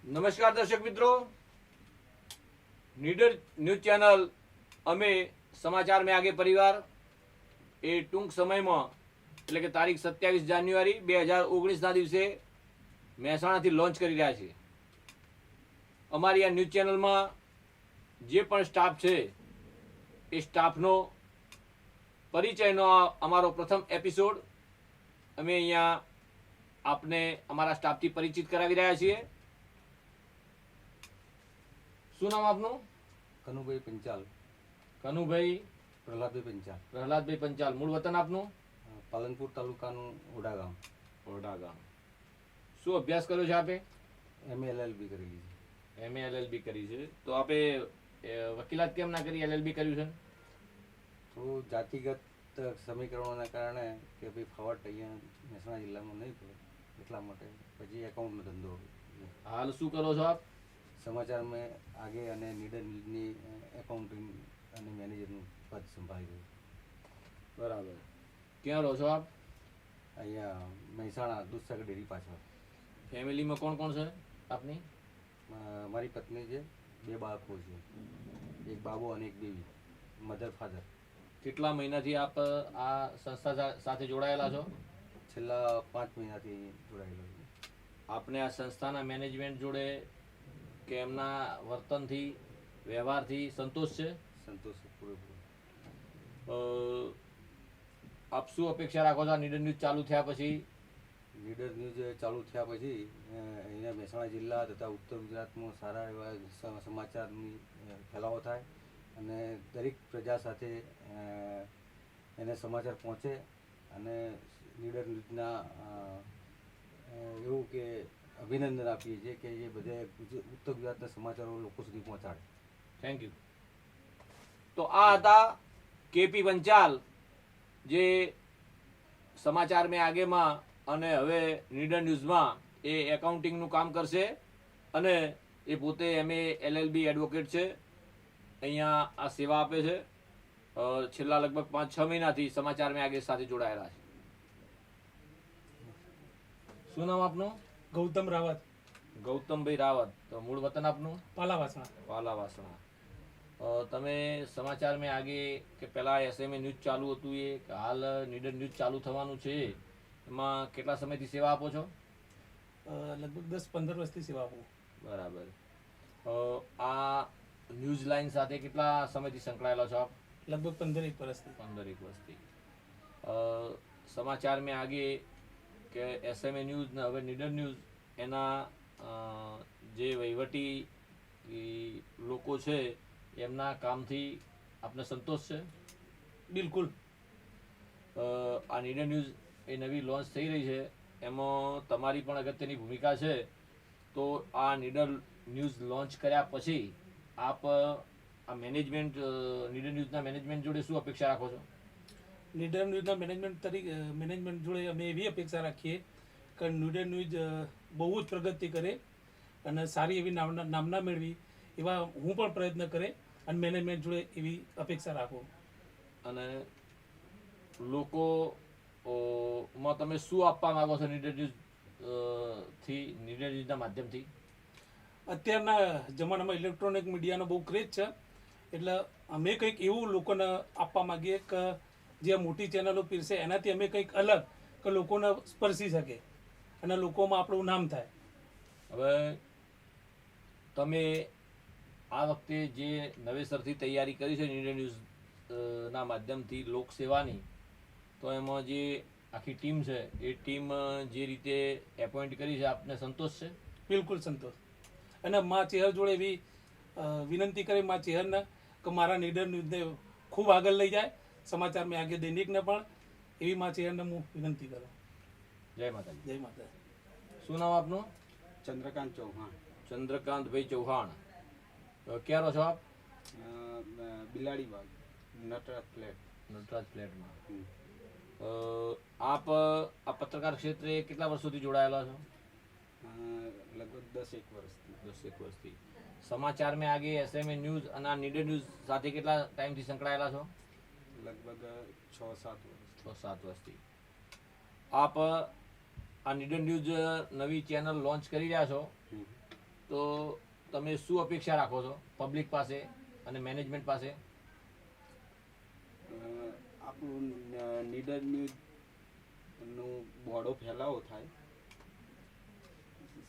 નમસ્કાર દર્શક મિત્રો, નીડર ન્યૂઝ ચેનલ અમે સમાચાર में आगे પરિવાર એ ટૂંક સમયમાં એટલે કે તારીખ 27 જાન્યુઆરી 2019ના દિવસે મહેસાણાથી લોન્ચ કરી રહ્યા છે. અમારી આ ન્યૂઝ ચેનલમાં જે પણ સ્ટાફ છે એ સ્ટાફનો પરિચયનો અમારો પ્રથમ એપિસોડ અમે અહીંયા આપને અમારા સ્ટાફથી પરિચિત કરાવી રહ્યા છીએ. શું નામ આપનું? કનુભાઈ પંચાલ. કનુભાઈ પ્રહલાદભાઈ પંચાલ. પ્રહલાદભાઈ પંચાલ. મૂળ વતન આપનું? પાલનપુર તાલુકાનું ઓડા ગામ. ઓરડા ગામ. શું અભ્યાસ કર્યો છે આપે? MA LLB કરેલી છે. MA LLB કરી છે. તો આપે વકીલાત કેમ ના કરી, LLB કર્યું છે? તો જાતિગત સમીકરણોના કારણે કે ભાઈ ફાવટ અહીંયા મહેસાણા જિલ્લામાં નહીં પડે એટલા માટે પછી એકાઉન્ટનો ધંધો. હાલ શું કરો છો આપ? સમાચાર મેં આગે અને નીડર ન્યૂઝની એકાઉન્ટિંગ અને મેનેજરનું પદ સંભાળી રહ્યું. બરાબર. ક્યાં રહો છો આપ? અહીંયા મહેસાણા દૂધસાગર ડેરી પાછળ. ફેમિલીમાં કોણ કોણ છે આપની? મારી પત્ની છે, 2 બાળકો છે, એક બાબો અને એક બેબી, મધર ફાધર. કેટલા મહિનાથી આપ આ સંસ્થા સાથે જોડાયેલા છો? છેલ્લા 5 મહિનાથી જોડાયેલો છું. આપને આ સંસ્થાના મેનેજમેન્ટ જોડે કે એમના વર્તનથી, વ્યવહારથી સંતોષ છે? સંતોષ છે પૂરેપૂરો. આપ શું અપેક્ષા રાખો છો આ નીડર ન્યૂઝ ચાલુ થયા પછી? નીડર ન્યૂઝ ચાલુ થયા પછી અહીંયા મહેસાણા જિલ્લા તથા ઉત્તર ગુજરાતમાં સારા એવા સમાચારની ફેલાવો થાય અને દરેક પ્રજા સાથે એને સમાચાર પહોંચે અને નીડર ન્યૂઝના એવું કે અભિનંદન આપીએ છીએ કે જે બધે ઉત્તર ગુજરાતના સમાચારો લોકો સુધી પહોંચાડે. Thank you. તો આ હતા કેપી પંચાલ, જે સમાચાર મેં આગેમાં અને હવે નીડર ન્યૂઝમાં એ એકાઉન્ટિંગનું કામ કરશે અને એ પોતે MA LLB એડવોકેટ છે. અહીંયા આ સેવા આપે છે. છેલ્લા લગભગ 5-6 મહિનાથી સમાચાર મેં આગે સાથે જોડાયેલા છે. શું નામ આપનું? ગૌતમ રાવત. ગૌતમભાઈ રાવત. તો મૂળ વતન આપનું? પાલાવાસણા. પાલાવાસણા. તમે સમાચાર મેં આગે કે પહેલાં SMA ન્યૂઝ ચાલુ હતું એ હાલ નીડર ન્યૂઝ ચાલુ થવાનું છે, એમાં કેટલા સમયથી સેવા આપો છો? લગભગ 10-15 વર્ષથી સેવા આપું. બરાબર. આ ન્યૂઝ લાઈન સાથે કેટલા સમયથી સંકળાયેલા છો આપ? લગભગ 15 વર્ષથી. 15 વર્ષથી. સમાચાર મેં આગે કે SMA ન્યૂઝ ને હવે નીડર ન્યૂઝ એના જે વહીવટી લોકો છે એમના કામથી આપને સંતોષ છે? બિલકુલ. આ નીડર ન્યૂઝ એ નવી લોન્ચ થઈ રહી છે, એમાં તમારી પણ અગત્યની ભૂમિકા છે. તો આ નીડર ન્યૂઝ લોન્ચ કર્યા પછી આપ આ મેનેજમેન્ટ, નીડર ન્યૂઝના મેનેજમેન્ટ જોડે શું અપેક્ષા રાખો છો? નીડર ન્યૂઝના મેનેજમેન્ટ જોડે અમે એવી અપેક્ષા રાખીએ કે નીડર ન્યૂઝ બહુ જ પ્રગતિ કરે અને સારી એવી નામના મેળવી એવા હું પણ પ્રયત્ન કરે અને મેનેજમેન્ટ જોડે એવી અપેક્ષા રાખું. અને લોકોમાં તમે શું આપવા માંગો છો નીડર ન્યૂઝના માધ્યમથી? અત્યારના જમાનામાં ઇલેક્ટ્રોનિક મીડિયાનો બહુ ક્રેઝ છે, એટલે અમે કંઈક એવું લોકોને આપવા માંગીએ કે જે મોટી ચેનલો પીરસે એનાથી અમે કંઈક અલગ કે લોકોને સ્પર્શી શકે અને લોકોમાં આપણું નામ થાય. હવે તમે આ વખતે જે નવેસરથી તૈયારી કરી છે નીડર ન્યૂઝના માધ્યમથી લોકસેવાની, તો એમાં જે આખી ટીમ છે એ ટીમ જે રીતે એપોઇન્ટ કરી છે આપને સંતોષ છે? બિલકુલ સંતોષ. અને મા ચેહર જોડે એવી વિનંતી કરી મા ચેહરને કે મારા નીડર ન્યૂઝને ખૂબ આગળ લઈ જાય, સમાચાર મેં આગે દૈનિકને પણ એવી મા ચેહરને હું વિનંતી કરું. જય માતાજી. જય માતા. શું નામ આપનું? ચંદ્રકાંત ચૌહાણ. ચંદ્રકાંતભાઈ ચૌહાણ. ક્યાં રહો છો આપ? બિલાડી બાગ, નટરાજ ફ્લેટ. નટરાજ ફ્લેટમાં. આપ આ પત્રકાર ક્ષેત્રે કેટલા વર્ષોથી જોડાયેલા છો? લગભગ 10-1 વર્ષથી. 10-1 વર્ષથી. સમાચાર મેં આગે SMA ન્યૂઝ અને આ નીડર ન્યૂઝ સાથે કેટલા ટાઈમથી સંકળાયેલા છો? લગભગ 6-7 વર્ષ. 6-7 વર્ષથી. આપ આ નીડર ન્યૂઝ નવી ચેનલ લોન્ચ કરી રહ્યા છો, તો તો તમે શું અપેક્ષા રાખો છો પબ્લિક પાસે અને મેનેજમેન્ટ પાસે? આપણું નીડર ન્યૂઝનો બોડો ફેલાવો થાય,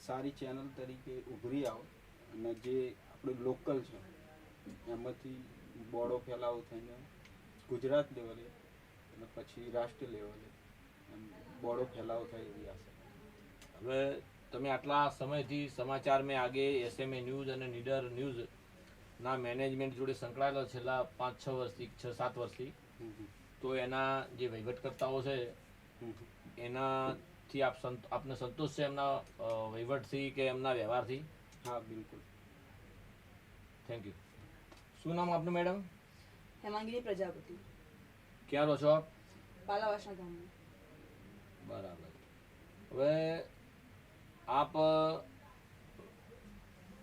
સારી ચેનલ તરીકે ઉભરી આવે અને જે આપણું લોકલ છે એમાંથી બોડો ફેલાવો થઈને ગુજરાત લેવલે અને પછી રાષ્ટ્ર લેવલે બોડો ફેલાવો થાય એવી આશા. હવે તમે આટલા સમયથી સમાચાર મેં આગે, એસએમએ ન્યૂઝ અને નીડર ન્યૂઝના મેનેજમેન્ટ જોડે સંકળાયેલો છેલ્લા 5-6 વર્ષથી, 6-7 વર્ષથી, તો એના જે વહીવટકર્તાઓ છે એનાથી આપને સંતોષ છે એમના વહીવટથી કે એમના વ્યવહારથી? હા, બિલકુલ. Thank you. શું નામ આપનું મેડમ? હેમાંગીની પ્રજાપતિ, ક્યાં રહો છો આપ? પાલાવાસના ગામમાં. બરાબર. હવે આપ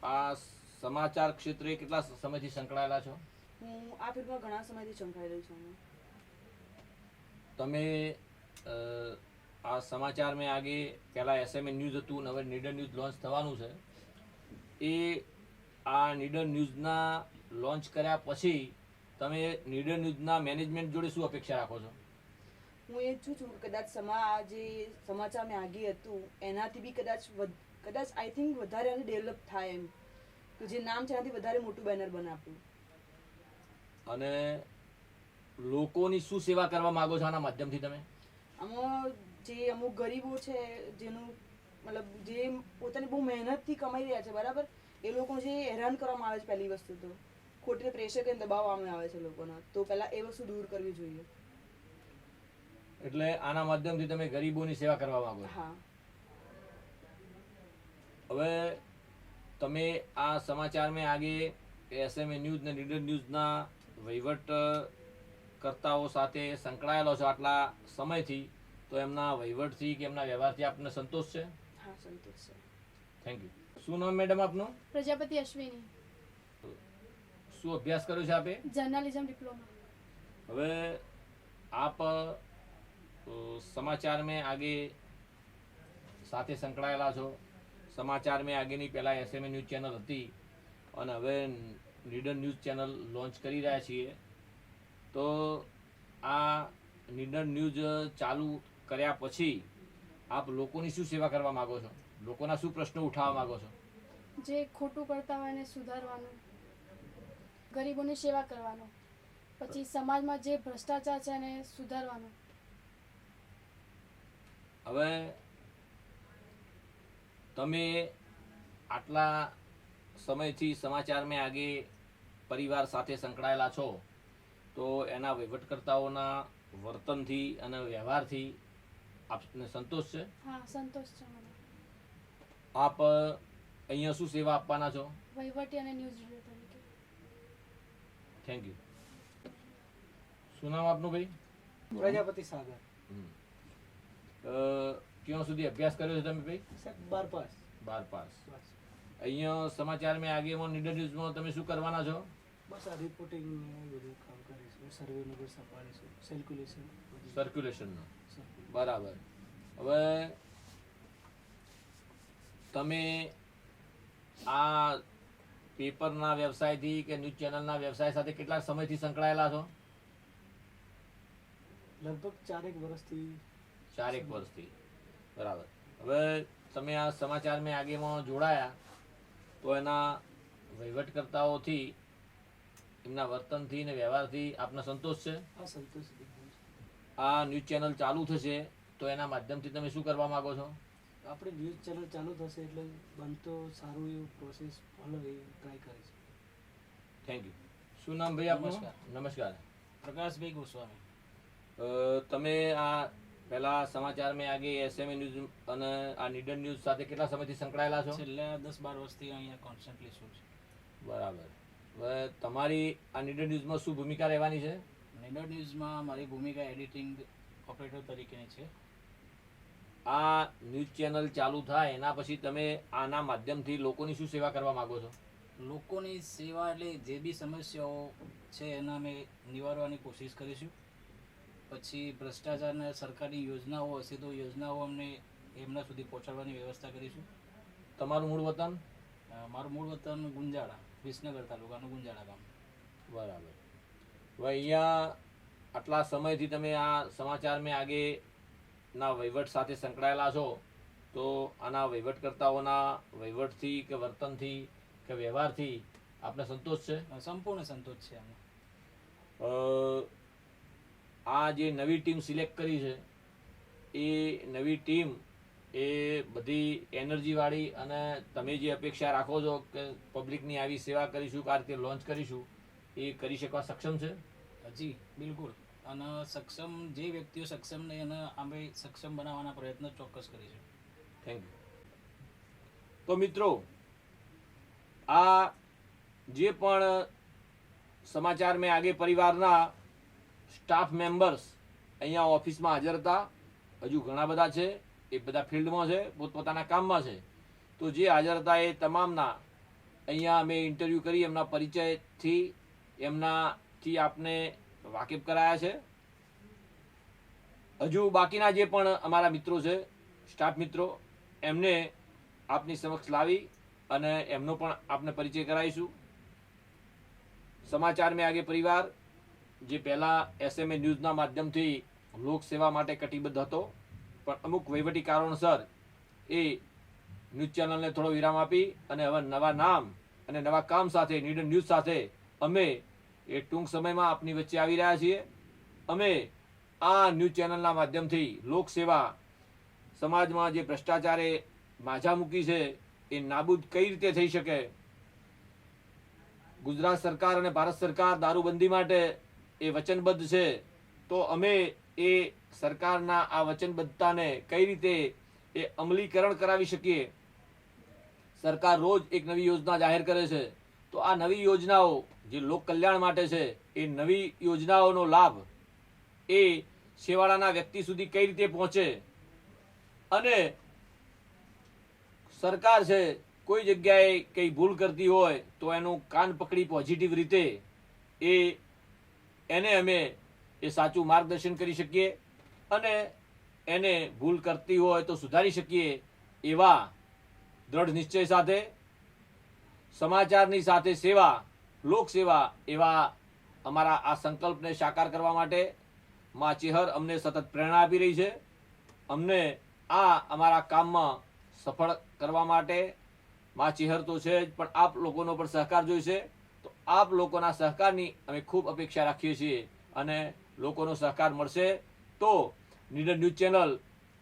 આ સમાચાર ક્ષેત્રે કેટલા સમયથી સંકળાયેલા છો? હું આ ફિલ્ડમાં ઘણા સમયથી સંકળાયેલી છું. તમે આ સમાચાર મેં આગે પહેલાં એસએમએ ન્યૂઝ હતું, હવે નીડર ન્યૂઝ લોન્ચ થવાનું છે. એ આ નીડર ન્યૂઝના લોન્ચ કર્યા પછી તમે નીડર ન્યૂઝના મેનેજમેન્ટ જોડે શું અપેક્ષા રાખો છો? હું એ ઈચ્છું છું કે કદાચ જે સમાચાર મેં આગે હતું એનાથી બી કદાચ આઈ થિંક વધારે એને ડેવલપ થાય, એમ કે જે નામ છે એનાથી વધારે મોટું બેનર બને આપણું. અને લોકોની શું સેવા કરવા માંગો છો આના માધ્યમથી તમે? આમાં જે અમુક ગરીબો છે જેનું મતલબ જે પોતાની બહુ મહેનતથી કમાઈ રહ્યા છે, બરાબર, એ લોકો જે હેરાન કરવામાં આવે છે, પહેલી વસ્તુ તો ખોટી પ્રેશર કરીને દબાવવામાં આવે છે લોકોને, તો પહેલાં એ વસ્તુ દૂર કરવી જોઈએ. એટલે આના માધ્યમથી તમે ગરીબોની સેવા કરવા માંગો છો? હા. હવે તમે આ સમાચાર મેં આગે એસએમએ ન્યૂઝ ને નીડર ન્યૂઝના વહીવટ કર્તાઓ સાથે સંકળાયેલો છો આટલા સમયથી, તો એમના વહીવટથી કે એમના વ્યવહારથી આપને સંતોષ છે? હા, સંતોષ છે. Thank you. શું નામ મેડમ આપનું? પ્રજાપતિ અશ્વિની, શું અભ્યાસ કર્યો છે આપે? Journalism diploma. હવે આપ સમાચાર મેં આગે સાથે સંકળાયેલા છો. સમાચાર મેં આગેની પહેલાં એસએમએ ન્યૂઝ ચેનલ હતી અને હવે નીડર ન્યૂઝ ચેનલ લોન્ચ કરી રહ્યા છીએ. તો આ નીડર ન્યૂઝ ચાલુ કર્યા પછી આપ લોકોની શું સેવા કરવા માગો છો? લોકોના શું પ્રશ્નો ઉઠાવવા માગો છો? જે ખોટું કરતા હોય એને સુધારવાનું, ગરીબોની સેવા કરવાનો, પછી સમાજમાં જે ભ્રષ્ટાચાર છે એને સુધારવાનો. હવે તમે આટલા સમયથી સમાચાર મેં આગે પરિવાર સાથે સંકળાયેલા છો, તો એના વહીવટકર્તાઓના વર્તનથી અને વ્યવહારથી આપને સંતોષ છે? હા, સંતોષ છે મને. આપ અહીંયા શું સેવા આપવાના છો? વહીવટી અને ન્યૂઝ રીડર તરીકે. Thank you. શું નામ આપનું ભાઈ? પ્રજાપતિ સાગર. ક્યાં સુધી અભ્યાસ કર્યો છે તમે ભાઈ? 12 પાસ. 12 પાસ. અહીંયા સમાચાર મેં આગેમાં નીડર ન્યૂઝમાં તમે શું કરવાના છો? બસ આ રિપોર્ટિંગ બધું કામ કરીશું, સર્વેનું બધું સંભાળીશું, સર્ક્યુલેશન. સર્ક્યુલેશનનું. બરાબર. હવે તમે આ પેપરના વ્યવસાયથી કે ન્યૂઝ ચેનલના વ્યવસાય સાથે કેટલા સમયથી સંકળાયેલા છો? લગભગ 4 વર્ષથી. 4 વર્ષથી. બરાબર. હવે તમે આ સમાચાર મેં આગેમાં જોડાયા, તો એના વહીવટકર્તાઓથી, એમના વર્તનથી ને વ્યવહારથી આપને સંતોષ છે? આ સંતોષ. આ ન્યૂઝ ચેનલ ચાલુ થશે તો એના માધ્યમથી તમે શું કરવા માંગો છો? આપણે ન્યૂઝ ચેનલ ચાલુ થશે એટલે બનતો સારું એવું પ્રોસેસ ફોલો એ ટ્રાય કરીશું. Thank you. શું નામ ભાઈ આપનું? નમસ્કાર. પ્રકાશભાઈ ગોસ્વામી. તમે આ પહેલા સમાચાર મેં આગે એસએમએ ન્યૂઝ અને આ નીડર ન્યૂઝ સાથે કેટલા સમયથી સંકળાયેલા છો? છેલ્લા 10-12 વર્ષથી અહીંયા કોન્સ્ટન્ટલી છું. બરાબર. હવે તમારી આ નીડર ન્યૂઝમાં શું ભૂમિકા રહેવાની છે? નીડર ન્યૂઝમાં મારી ભૂમિકા એડિટિંગ ઓપરેટર તરીકેની છે. આ ન્યૂઝ ચેનલ ચાલુ થાય એના પછી તમે આના માધ્યમથી લોકોની શું સેવા કરવા માંગો છો? લોકોની સેવા એટલે જે બી સમસ્યાઓ છે એના અમે નિવારવાની કોશિશ કરીશું. પછી ભ્રષ્ટાચારના સરકારની યોજનાઓ હશે તો યોજનાઓ અમને એમના સુધી પહોંચાડવાની વ્યવસ્થા કરીશું. તમારું મૂળ વતન? મારું મૂળ વતન ગુંજાળા, વિસનગર તાલુકાનું ગુંજાળા ગામ. બરાબર. હવે અહીંયા આટલા સમયથી તમે આ સમાચાર મેં આગે ના વહીવટ સાથે સંકળાયેલા છો, તો આના વહીવટકર્તાઓના વહીવટથી કે વર્તનથી કે વ્યવહારથી આપને સંતોષ છે? સંપૂર્ણ સંતોષ છે આમાં. આ જે નવી ટીમ સિલેક્ટ કરી છે એ નવી ટીમ એ બધી એનર્જીવાળી અને તમે જે અપેક્ષા રાખો છો કે પબ્લિકની આવી સેવા કરીશું, આ રીતે લોન્ચ કરીશું, એ કરી શકવા સક્ષમ છે? જી બિલકુલ. અને સક્ષમ જે વ્યક્તિઓ સક્ષમ નહીં એને અમે સક્ષમ બનાવવાના પ્રયત્ન ચોક્કસ કરીશું. Thank you. તો મિત્રો, આ જે પણ સમાચાર મેં આગે પરિવારના સ્ટાફ મેમ્બર્સ અહીંયા ઓફિસમાં હાજર હતા, હજુ ઘણા બધા છે, એ બધા ફિલ્ડમાં છે, પોતપોતાના કામમાં છે, તો જે હાજર હતા એ તમામના અહીંયા અમે ઇન્ટરવ્યૂ કરી એમના પરિચયથી એમનાથી આપને વાકેફ કરાયા છે. હજુ બાકીના જે પણ અમારા મિત્રો છે, સ્ટાફ મિત્રો, એમને આપની સમક્ષ લાવી અને એમનો પણ આપને પરિચય કરાવીશું. સમાચાર મેં આગે પરિવાર જે પહેલાં SMA ન્યૂઝના માધ્યમથી લોકસેવા માટે કટિબદ્ધ હતો, પણ અમુક વહીવટી કારણોસર એ ન્યૂઝ ચેનલને થોડો વિરામ આપી અને હવે નવા નામ અને નવા કામ સાથે નીડર ન્યૂઝ સાથે અમે એ ટૂંક સમયમાં આપની વચ્ચે આવી રહ્યા છીએ. અમે આ ન્યૂઝ ચેનલના માધ્યમથી લોકસેવા, સમાજમાં જે ભ્રષ્ટાચારે માઝા મૂકી છે એ નાબૂદ કઈ રીતે થઈ શકે, ગુજરાત સરકાર અને ભારત સરકાર દારૂબંધી માટે એ વચનબદ્ધ છે, તો અમે એ સરકારના આ વચનબદ્ધતાને કઈ રીતે એ અમલીકરણ કરાવી શકીએ. સરકાર રોજ એક નવી યોજના જાહેર કરે છે, તો આ નવી યોજનાઓ જે લોક કલ્યાણ માટે છે, એ નવી યોજનાઓનો લાભ એ છેવાડાના વ્યક્તિ સુધી કઈ રીતે પહોંચે, અને સરકાર છે કોઈ જગ્યાએ કંઈ ભૂલ કરતી હોય તો એનું કાન પકડી પોઝિટિવ રીતે એને અમે એ સાચું માર્ગદર્શન કરી શકીએ અને એને ભૂલ કરતી હોય તો સુધારી શકીએ, એવા દ્રઢ નિશ્ચય સાથે સમાચારની સાથે સેવા, લોકસેવા, એવા અમારા આ સંકલ્પને સાકાર કરવા માટે માં ચેહર અમને સતત પ્રેરણા આપી રહી છે. અમને આ અમારા કામમાં સફળ કરવા માટે માં ચેહર તો છે જ, પણ આપ લોકોનો પણ સહકાર જોઈશે. તો આપ લોકોના સહકારની અમે ખૂબ અપેક્ષા રાખીએ છીએ અને લોકોનો સહકાર મળશે તો નીડર ન્યૂઝ ચેનલ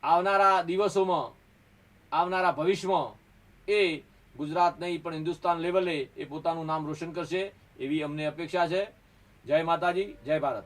આવનારા દિવસોમાં, આવનારા ભવિષ્યમાં એ ગુજરાત નહીં પણ હિન્દુસ્તાન લેવલે એ પોતાનું નામ રોશન કરશે, એવી અમને અપેક્ષા છે. જય માતાજી, જય ભારત.